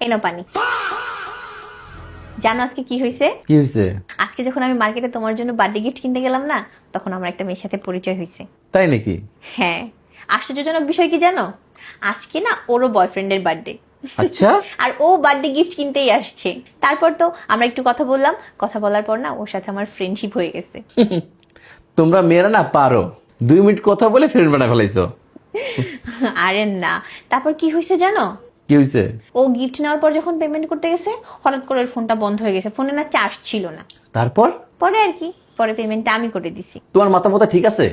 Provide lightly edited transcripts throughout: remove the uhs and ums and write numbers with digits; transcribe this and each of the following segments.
এই নাও পানি। জানো আজকে কি হয়েছে? কি হয়েছে? আজকে যখন আমি মার্কেটে তোমার জন্য বার্থডে গিফট কিনতে গেলাম না, তখন আমার একটা মেয়ের সাথে পরিচয় হয়েছে। তাই নাকি? হ্যাঁ, আশ্চর্যজনক বিষয় কি জানো, আজকে না ওরও বয়ফ্রেন্ডের বার্থডে। আচ্ছা। আর ও বার্থডে গিফট কিনতেই আসছে। তারপর তো আমরা একটু কথা বললাম, কথা বলার পর না ওর সাথে আমার ফ্রেন্ডশিপ হয়ে গেছে। তোমরা মেয়েরা না পারো, 2 মিনিট কথা বলে ফ্রেন্ড বানা ফেলাইছো। আরে না, তারপর কি হয়েছে জানো? কি হয়েছে? ও গিফট নেওয়ার পর যখন পেমেন্ট করতে গেছে, হঠাৎ করে ওর ফোনটা বন্ধ হয়ে গেছে, ফোনে না চার্জ ছিল না। তারপর? পরে আর কি, পরে পেমেন্টটা আমি করে দিছি। তোমার মাথা মাথা ঠিক আছে?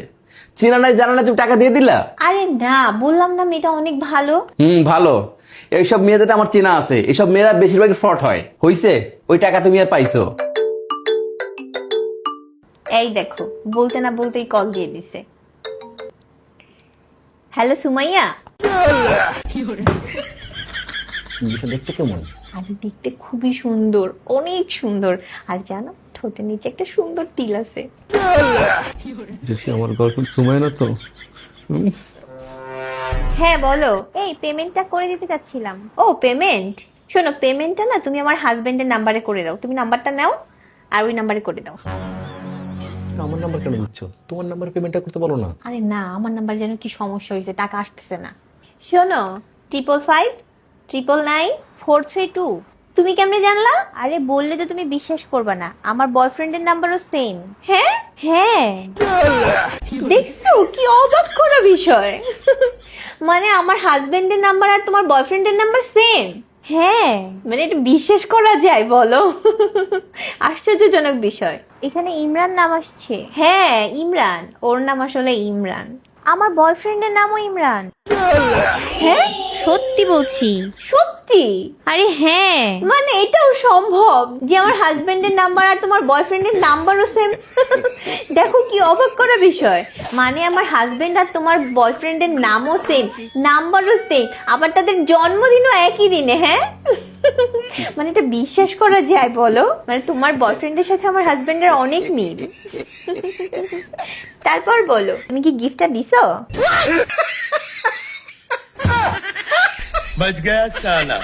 চেনা নাই জানা নাই তুমি টাকা দিয়ে দিলা? আরে না, বললাম না মেয়েটা অনেক ভালো। ভালো। এইসব মেয়েদের আমার চেনা আছে, এসব মেয়েরা বেশিরভাগ ফ্রড হয়। হইছে, ওই টাকা তুমি আর পাইছো? এই দেখো, বলতে না বলতেই কল দিয়ে দিছে। হ্যালো সুমাইয়া। দেখতে কেমন? আরে দেখতে খুবই সুন্দর, অনেক সুন্দর। আর জানো, ঠোঁটের নিচে একটা সুন্দর তিল আছে। আমার গার্লফ্রেন্ড সুমাইয়া না তো? হ্যাঁ বলো। এই পেমেন্টটা করে দিতে চাচ্ছিলাম। ও পেমেন্ট, শোনো, পেমেন্টটা না তুমি আমার হাজবেন্ডের নাম্বারে করে দাও। তুমি নাম্বারটা নাও আর ওই নাম্বারে করে দাও। আমার নাম্বার কেন দিচ্ছ? তোমার নাম্বারে পেমেন্টটা করতে পারো না? আরে না, আমার নাম্বার যেন কি সমস্যা হয়েছে, টাকা আসতেছে না। শোনো, 555999432। তুমি কেমনে জানলা? আরে বললে তো তুমি বিশ্বাস করবে না, আমার বয়ফ্রেন্ডের নাম্বারও সেম। হ্যাঁ হ্যাঁ, দেখছো কি অবাক করা বিষয়। মানে আমার হাজবেন্ডের নাম্বার আর তোমার বয়ফ্রেন্ডের নাম্বার সেম? হ্যাঁ, মানে এটা বিশ্বাস করা যায় বলো? আশ্চর্যজনক বিষয়। এখানে ইমরান নাম আসছে। হ্যাঁ ইমরান, ওর নাম আসলে ইমরান। আমার বয়ফ্রেন্ডের নামও ইমরান। হ্যাঁ সত্যি বলছি। সত্যি? আরে হ্যাঁ, মানে এটাও সম্ভব যে আমার হাজবেন্ডের নাম্বার আর তোমার বয়ফ্রেন্ডের নাম্বারও সেম? দেখো কি অবাক করা বিষয়। মানে আমার হাজবেন্ড আর তোমার বয়ফ্রেন্ডের নামও সেম, নাম্বারও সেম, আবার তাদের জন্মদিনও একই দিনে। হ্যাঁ, মানে এটা বিশ্বাস করা যায় বলো? মানে তোমার বয়ফ্রেন্ডের সাথে আমার হাজবেন্ডের অনেক মিল। তারপর বলো, তুমি কি গিফটটা দিছো? बच गया साला।